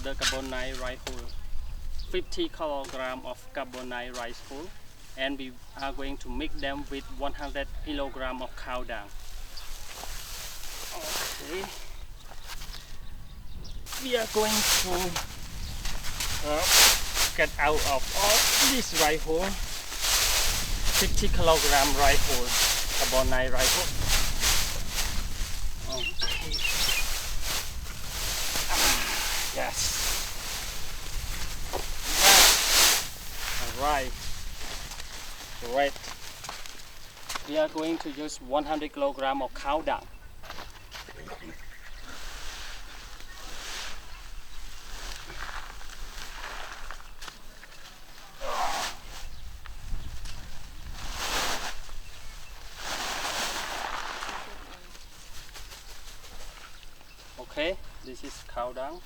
the carbonized rice hull. 50 kilogram of carbonized rice hull, and we are going to mix them with 100 kilogram of cow dung. Okay. We are going to get out of all this rice hull. 50 kilogram rice hull, carbonized rice hull. Okay. Yes. Alright. Great. We are going to use 100 kilogram of cow dung. Okay, this is cow dung.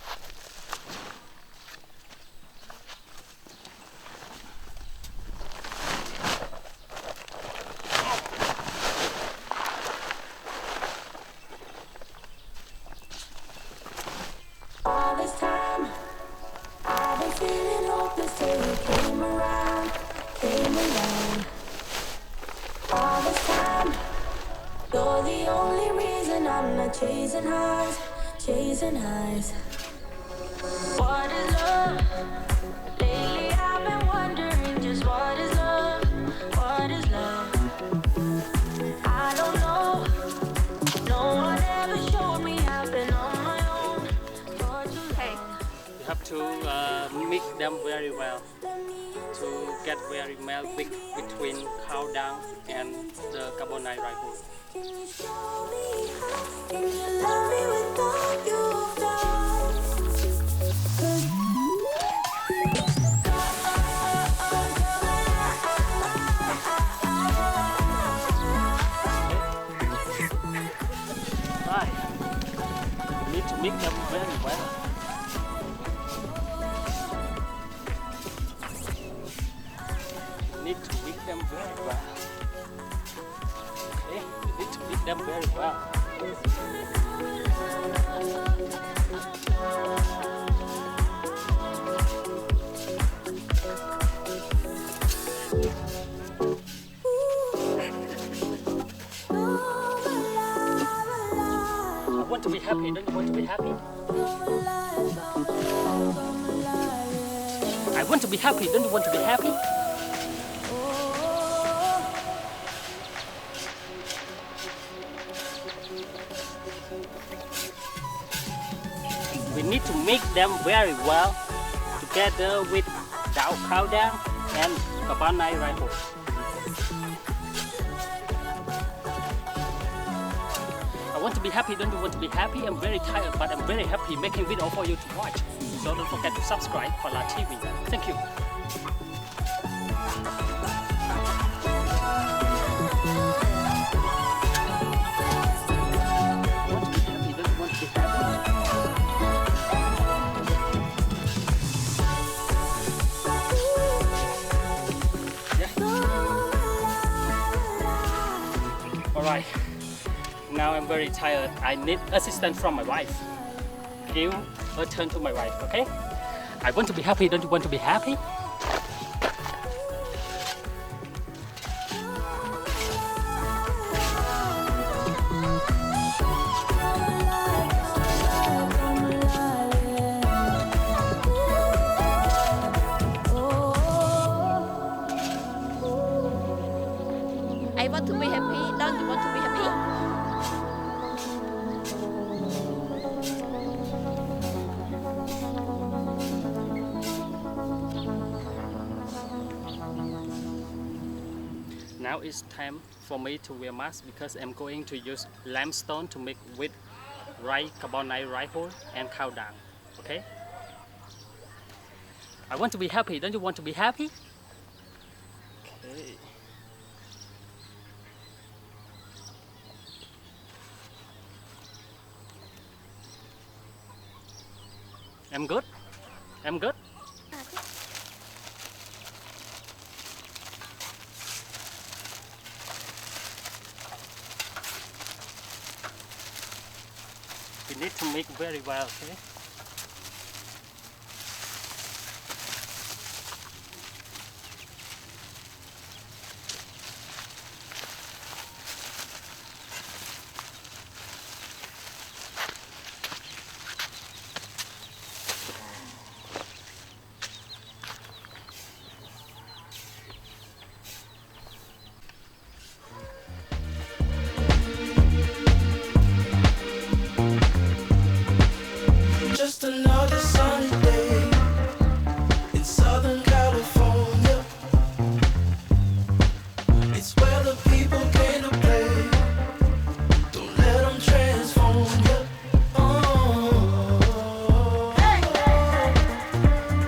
All this time, I've been feeling hopeless till you came around. All this time, you're the only reason I'm not chasing highs. What is love? Lately I've been wondering just what is love? What is love? I don't know. No one ever showed me. I've been on my own for too long. You have to mix them very well to get very well between cow dung and the carbonized rice hull. Can you show me how? Can you love me with all you've done? 'Cause right. You need to mix them very well. You need to mix them very well. Okay, you need to mix them very well. I want to be happy, don't you want to be happy? I want to be happy, don't you want to be happy? We need to mix them very well together with cow dung and carbonized rice hull. I want to be happy, don't you want to be happy? I'm very tired, but I'm very happy making video for you to watch. So don't forget to subscribe Phalla TV. Thank you. Alright, now I'm very tired. I need assistance from my wife. Give a turn to my wife, okay? I want to be happy, don't you want to be happy? I want to be happy. Don't you want to be happy? Now it's time for me to wear mask because I'm going to use limestone to make with carbonized rice hull and cow dung. Okay? I want to be happy. Don't you want to be happy? Okay. I'm good. I'm good. We need to make very well, okay? where the people came to play. Don't let them transform you.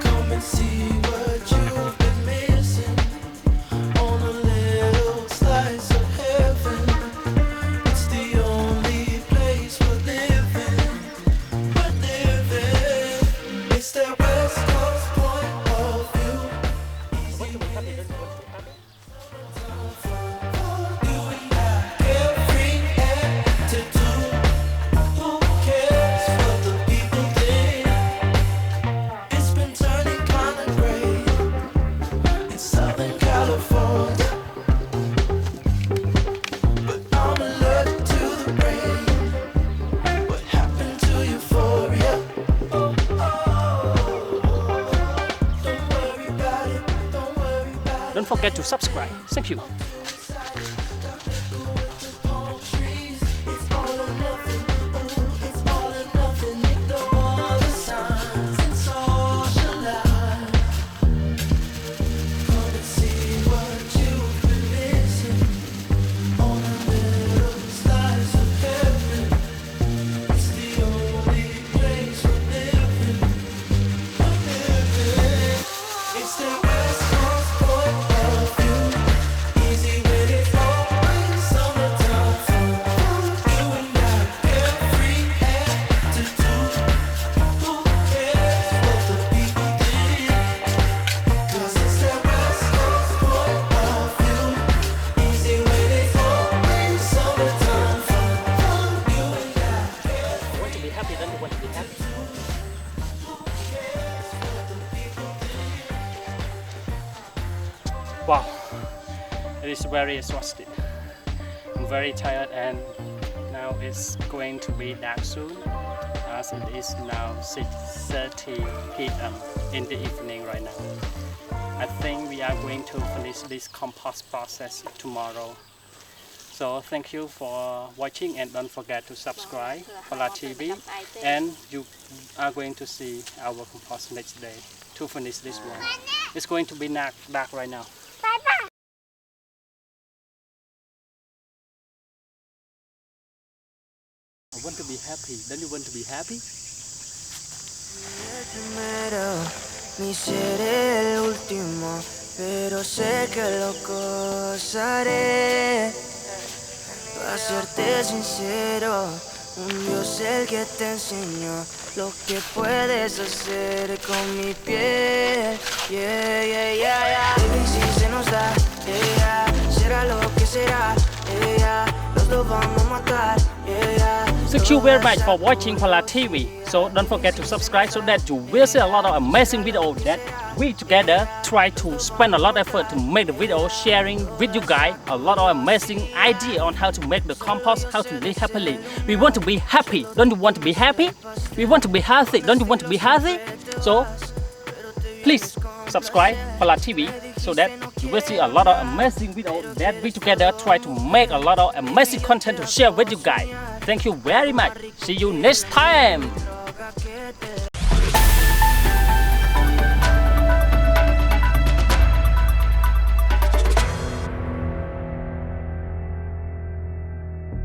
Come and see what you've been missing on a little slice of heaven. It's the only place we're living. It's that West Coast point of view. Want to be happy, don't you want to be happy? You and I, carefree attitude. Who cares what the people think? It's been turning kinda gray in Southern California, but I'm allergic to the rain. What happened to euphoria? Don't worry about it. Don't worry about it. Don't forget to subscribe. Thank you. Trees, it's all or nothing. Ooh, it's all or nothing. Ignore the signs and socialize. Come and see what you've been missing on a little slice of heaven. It's the only place we're living. It's the West Coast point of view. Easy when it's always summertime fun. You and I, carefree attitude. Who cares what the people think? 'Cause it's that West Coast point of view. Easy when it's always summertime fun. You and I, Want to be happy, don't you want to be happy? Wow, it is very exhausted. I'm very tired and now it's going to be dark soon as it is now 6:30 p.m. in the evening right now. I think we are going to finish this compost process tomorrow. So thank you for watching and don't forget to subscribe Phalla TV and you are going to see our compost next day to finish this one. It's going to be dark right now. I want to be happy. Don't you want to be happy? Primero, ni seré el último, pero sé que lo gozaré. Para serte sincero, un Dios el que te enseñó lo que puedes hacer con mi piel. Yeah, yeah, yeah, yeah. Baby, si se nos da, yeah, será lo que será, yeah, los dos vamos a matar, yeah. Thank you very much for watching Phalla TV. So don't forget to subscribe so that you will see a lot of amazing videos that we together try to spend a lot of effort to make the video, sharing with you guys a lot of amazing idea on how to make the compost, how to live happily. We want to be happy. Don't you want to be happy? We want to be healthy. Don't you want to be healthy? So please subscribe Phalla TV so that you will see a lot of amazing videos that we together try to make a lot of amazing content to share with you guys. Thank you very much. See you next time.